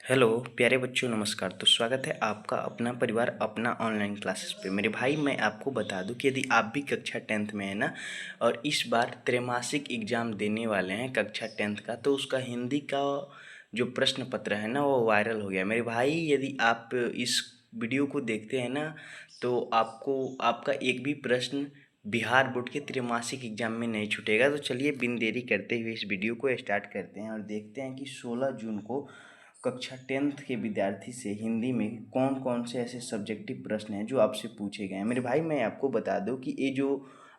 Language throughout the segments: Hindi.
हेलो प्यारे बच्चों, नमस्कार। तो स्वागत है आपका अपना परिवार अपना ऑनलाइन क्लासेस पे। मेरे भाई, मैं आपको बता दूं कि यदि आप भी कक्षा 10th में है ना और इस बार त्रैमासिक एग्ज़ाम देने वाले हैं कक्षा 10th का, तो उसका हिंदी का जो प्रश्न पत्र है ना वो वायरल हो गया। मेरे भाई, यदि आप इस वीडियो को देखते हैं ना तो आपको आपका एक भी प्रश्न बिहार बोर्ड के त्रैमासिक एग्जाम में नहीं छूटेगा। तो चलिए बिन देरी करते हुए इस वीडियो को स्टार्ट करते हैं और देखते हैं कि 16 जून को कक्षा 10th के विद्यार्थी से हिंदी में कौन कौन से ऐसे सब्जेक्टिव प्रश्न हैं जो आपसे पूछे गए हैं। मेरे भाई, मैं आपको बता दूं कि ये जो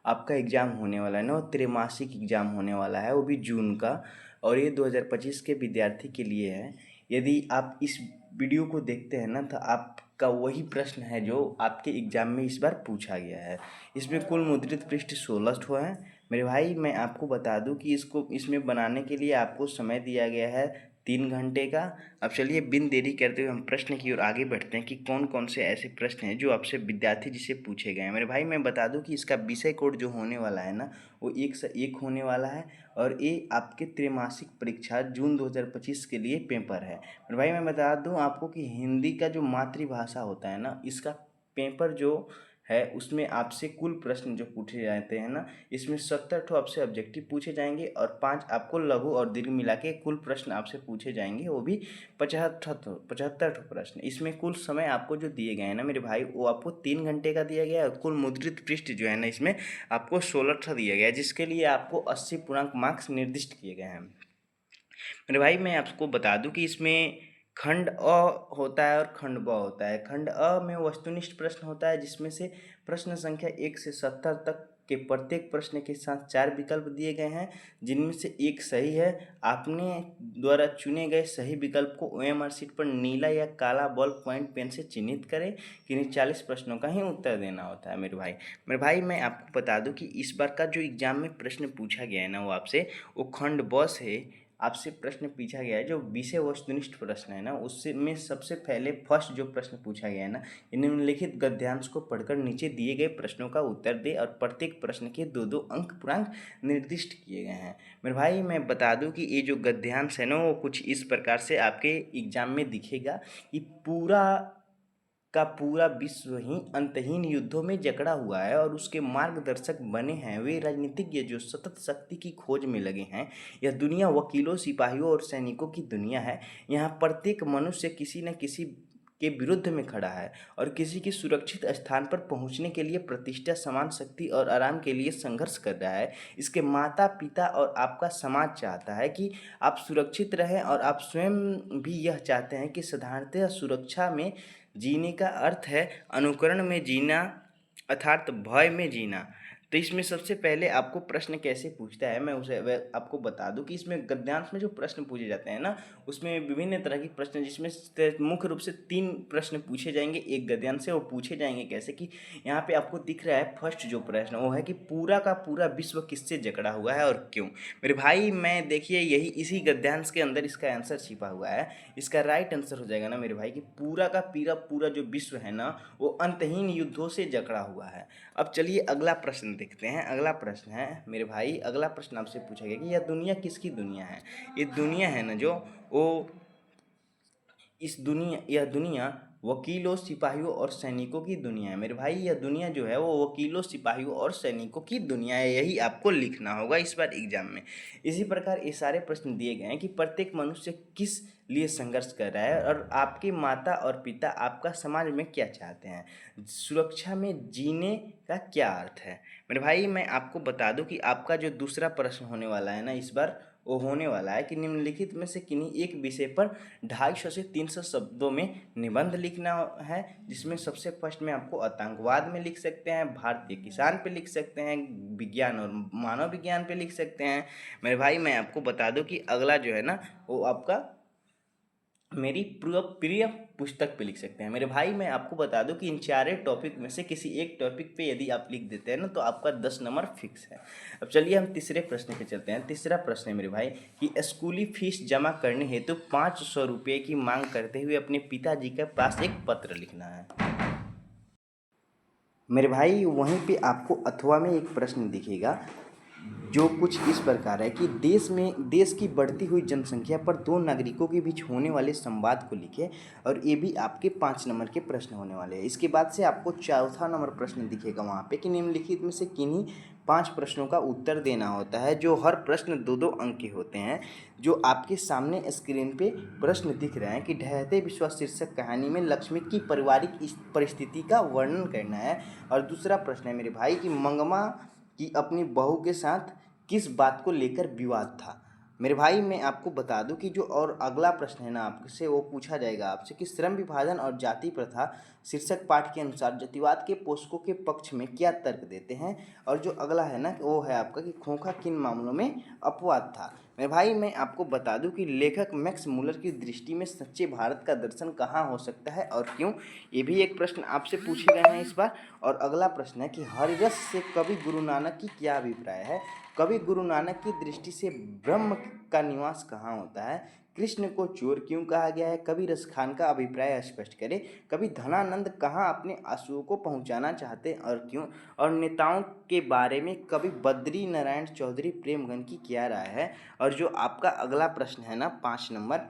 आपका एग्ज़ाम होने वाला है ना वो त्रैमासिक एग्ज़ाम होने वाला है, वो भी जून का, और ये 2025 के विद्यार्थी के लिए है। यदि आप इस वीडियो को देखते हैं ना तो आपका वही प्रश्न है जो आपके एग्ज़ाम में इस बार पूछा गया है। इसमें कुल मुद्रित पृष्ठ 16 ठो हैं। मेरे भाई, मैं आपको बता दूं कि इसमें बनाने के लिए आपको समय दिया गया है 3 घंटे का। अब चलिए बिन देरी करते हुए हम प्रश्न की ओर आगे बढ़ते हैं कि कौन कौन से ऐसे प्रश्न हैं जो आपसे विद्यार्थी जिसे पूछे गए हैं। मेरे भाई, मैं बता दूं कि इसका विषय कोड जो होने वाला है ना वो 1 से 1 होने वाला है, और ये आपके त्रैमासिक परीक्षा जून 2025 के लिए पेपर है। मेरे भाई, मैं बता दूं आपको कि हिंदी का जो मातृभाषा होता है ना, इसका पेपर जो है उसमें आपसे कुल प्रश्न जो पूछे जाते हैं ना, इसमें 70 ठो आपसे ऑब्जेक्टिव पूछे जाएंगे और 5 आपको लघु और दीर्घ मिला के कुल प्रश्न आपसे पूछे जाएंगे, वो भी 75 ठो प्रश्न। इसमें कुल समय आपको जो दिए गए हैं ना मेरे भाई, वो आपको 3 घंटे का दिया गया है, और कुल मुद्रित पृष्ठ जो है ना इसमें आपको 16 ठो दिया गया है, जिसके लिए आपको 80 पूर्णांक मार्क्स निर्दिष्ट किए गए हैं। मेरे भाई, मैं आपको बता दूं कि इसमें खंड अ होता है और खंड ब होता है। खंड अ में वस्तुनिष्ठ प्रश्न होता है, जिसमें से प्रश्न संख्या 1 से 70 तक के प्रत्येक प्रश्न के साथ 4 विकल्प दिए गए हैं, जिनमें से एक सही है। आपने द्वारा चुने गए सही विकल्प को ओएमआर शीट पर नीला या काला बॉल पॉइंट पेन से चिन्हित करें। किन्हीं 40 प्रश्नों का ही उत्तर देना होता है मेरे भाई, मैं आपको बता दूं कि इस बार का जो एग्जाम में प्रश्न पूछा गया है ना वो आपसे, वो खंड ब से आपसे प्रश्न पूछा गया है। जो विषय वस्तुनिष्ठ प्रश्न है ना उससे में सबसे पहले फर्स्ट जो प्रश्न पूछा गया है ना, निम्नलिखित गद्यांश को पढ़कर नीचे दिए गए प्रश्नों का उत्तर दे, और प्रत्येक प्रश्न के 2-2 अंक पूर्णांक निर्दिष्ट किए गए हैं। मेरे भाई, मैं बता दूं कि ये जो गद्यांश है ना वो कुछ इस प्रकार से आपके एग्जाम में दिखेगा कि पूरा का पूरा विश्व ही अंतहीन युद्धों में जकड़ा हुआ है, और उसके मार्गदर्शक बने हैं वे राजनीतिज्ञ जो सतत शक्ति की खोज में लगे हैं। यह दुनिया वकीलों, सिपाहियों और सैनिकों की दुनिया है। यहाँ प्रत्येक मनुष्य किसी न किसी के विरुद्ध में खड़ा है और किसी की सुरक्षित स्थान पर पहुंचने के लिए प्रतिष्ठा, समान शक्ति और आराम के लिए संघर्ष कर रहा है। इसके माता पिता और आपका समाज चाहता है कि आप सुरक्षित रहें, और आप स्वयं भी यह चाहते हैं कि साधारणतः सुरक्षा में जीने का अर्थ है अनुकरण में जीना, अर्थात भय में जीना। तो इसमें सबसे पहले आपको प्रश्न कैसे पूछता है मैं उसे आपको बता दूं कि इसमें गद्यांश में जो प्रश्न पूछे जाते हैं ना उसमें विभिन्न तरह के प्रश्न, जिसमें मुख्य रूप से 3 प्रश्न पूछे जाएंगे एक गद्यांश से। वो पूछे जाएंगे कैसे कि यहाँ पे आपको दिख रहा है फर्स्ट जो प्रश्न वो है कि पूरा का पूरा विश्व किससे जकड़ा हुआ है और क्यों। मेरे भाई, मैं देखिए यही इसी गद्यांश के अंदर इसका आंसर छिपा हुआ है। इसका राइट आंसर हो जाएगा ना मेरे भाई कि पूरा का पूरा जो विश्व है ना वो अंतहीन युद्धों से जकड़ा हुआ है। अब चलिए अगला प्रश्न देखते हैं। अगला प्रश्न है मेरे भाई, अगला प्रश्न आपसे पूछा गया कि यह दुनिया किसकी दुनिया है। ये दुनिया है ना जो वो यह दुनिया वकीलों, सिपाहियों और सैनिकों की दुनिया है। मेरे भाई, यह दुनिया जो है वो वकीलों, सिपाहियों और सैनिकों की दुनिया है। यही आपको लिखना होगा इस बार एग्जाम में। इसी प्रकार ये सारे प्रश्न दिए गए हैं कि प्रत्येक मनुष्य किस लिए संघर्ष कर रहा है, और आपके माता और पिता आपका समाज में क्या चाहते हैं, सुरक्षा में जीने का क्या अर्थ है। मेरे भाई, मैं आपको बता दूं कि आपका जो दूसरा प्रश्न होने वाला है ना इस बार, वो होने वाला है कि निम्नलिखित में से किन्हीं एक विषय पर 250 से 300 शब्दों में निबंध लिखना है, जिसमें सबसे फर्स्ट में आपको आतंकवाद में लिख सकते हैं, भारतीय किसान पे लिख सकते हैं, विज्ञान और मानव विज्ञान पे लिख सकते हैं। मेरे भाई, मैं आपको बता दूं कि अगला जो है ना वो आपका मेरी प्रिय पुस्तक पे लिख सकते हैं। मेरे भाई, मैं आपको बता दूं कि इन चारे टॉपिक में से किसी एक टॉपिक पे यदि आप लिख देते हैं ना तो आपका 10 नंबर फिक्स है। अब चलिए हम तीसरे प्रश्न पे चलते हैं। तीसरा प्रश्न है मेरे भाई कि स्कूली फीस जमा करने हेतु 500 रुपये की मांग करते हुए अपने पिताजी के पास एक पत्र लिखना है। मेरे भाई, वहीं पे आपको अथवा में एक प्रश्न दिखेगा जो कुछ इस प्रकार है कि देश की बढ़ती हुई जनसंख्या पर दो नागरिकों के बीच होने वाले संवाद को लिखें। और ये भी आपके 5 नंबर के प्रश्न होने वाले हैं। इसके बाद से आपको चौथा नंबर प्रश्न दिखेगा वहाँ पे कि निम्नलिखित में से किन्हीं 5 प्रश्नों का उत्तर देना होता है, जो हर प्रश्न 2-2 अंक के होते हैं। जो आपके सामने स्क्रीन पे प्रश्न दिख रहे हैं कि ढहते विश्वास शीर्षक कहानी में लक्ष्मी की पारिवारिक परिस्थिति का वर्णन करना है। और दूसरा प्रश्न है मेरे भाई कि मंगमा की अपनी बहू के साथ किस बात को लेकर विवाद था। मेरे भाई मैं आपको बता दूं कि जो और अगला प्रश्न है ना आपसे वो पूछा जाएगा आपसे कि श्रम विभाजन और जाति प्रथा शीर्षक पाठ के अनुसार जातिवाद के पोषकों के पक्ष में क्या तर्क देते हैं। और जो अगला है ना वो है आपका कि खोखा किन मामलों में अपवाद था। मेरे भाई मैं आपको बता दूं कि लेखक मैक्स मुलर की दृष्टि में सच्चे भारत का दर्शन कहाँ हो सकता है और क्यों, ये भी एक प्रश्न आपसे पूछे गए हैं इस बार। और अगला प्रश्न है कि हरिरस से कवि गुरु नानक की क्या अभिप्राय है। कवि गुरु नानक की दृष्टि से ब्रह्म का निवास कहाँ होता है। कृष्ण को चोर क्यों कहा गया है। कवि रस खान का अभिप्राय स्पष्ट करें। कवि धनानंद कहाँ अपने आंसुओं को पहुँचाना चाहते और क्यों। और नेताओं के बारे में कवि बद्री नारायण चौधरी प्रेमगन की क्या राय है। और जो आपका अगला प्रश्न है ना 5 नंबर,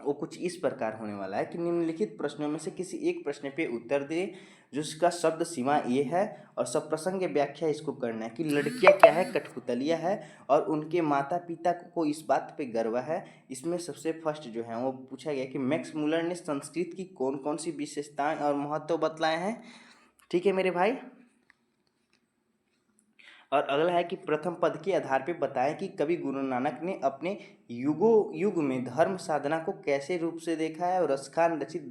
वो कुछ इस प्रकार होने वाला है कि निम्नलिखित प्रश्नों में से किसी एक प्रश्न पे उत्तर दे जिसका शब्द सीमा ये है। और सब प्रसंग व्याख्या इसको करना है कि लड़कियां क्या है, कठपुतलियां है और उनके माता पिता को इस बात पे गर्व है। इसमें सबसे फर्स्ट जो है वो पूछा गया कि मैक्स मुलर ने संस्कृत की कौन कौन सी विशेषताएं और महत्व बतलाए हैं। ठीक है मेरे भाई। और अगला है कि प्रथम पद के आधार पर बताएं कि कवि गुरु नानक ने अपने युग में धर्म साधना को कैसे रूप से देखा है। और रसखान रचित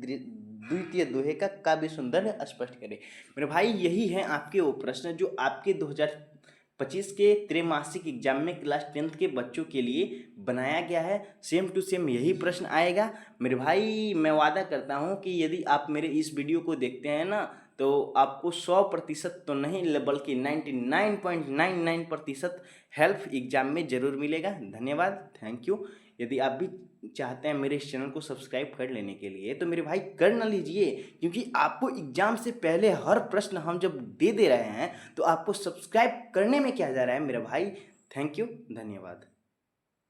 द्वितीय दोहे का काव्य सुंदर स्पष्ट करें। मेरे भाई यही है आपके वो प्रश्न जो आपके 2025 के त्रैमासिक एग्जाम में क्लास 10th के बच्चों के लिए बनाया गया है। सेम टू सेम यही प्रश्न आएगा मेरे भाई। मैं वादा करता हूँ कि यदि आप मेरे इस वीडियो को देखते हैं ना तो आपको 100% तो नहीं बल्कि 99.99% हेल्प एग्जाम में ज़रूर मिलेगा। धन्यवाद, थैंक यू। यदि आप भी चाहते हैं मेरे इस चैनल को सब्सक्राइब कर लेने के लिए तो मेरे भाई कर ना लीजिए, क्योंकि आपको एग्जाम से पहले हर प्रश्न हम जब दे रहे हैं तो आपको सब्सक्राइब करने में क्या जा रहा है मेरे भाई। थैंक यू, धन्यवाद।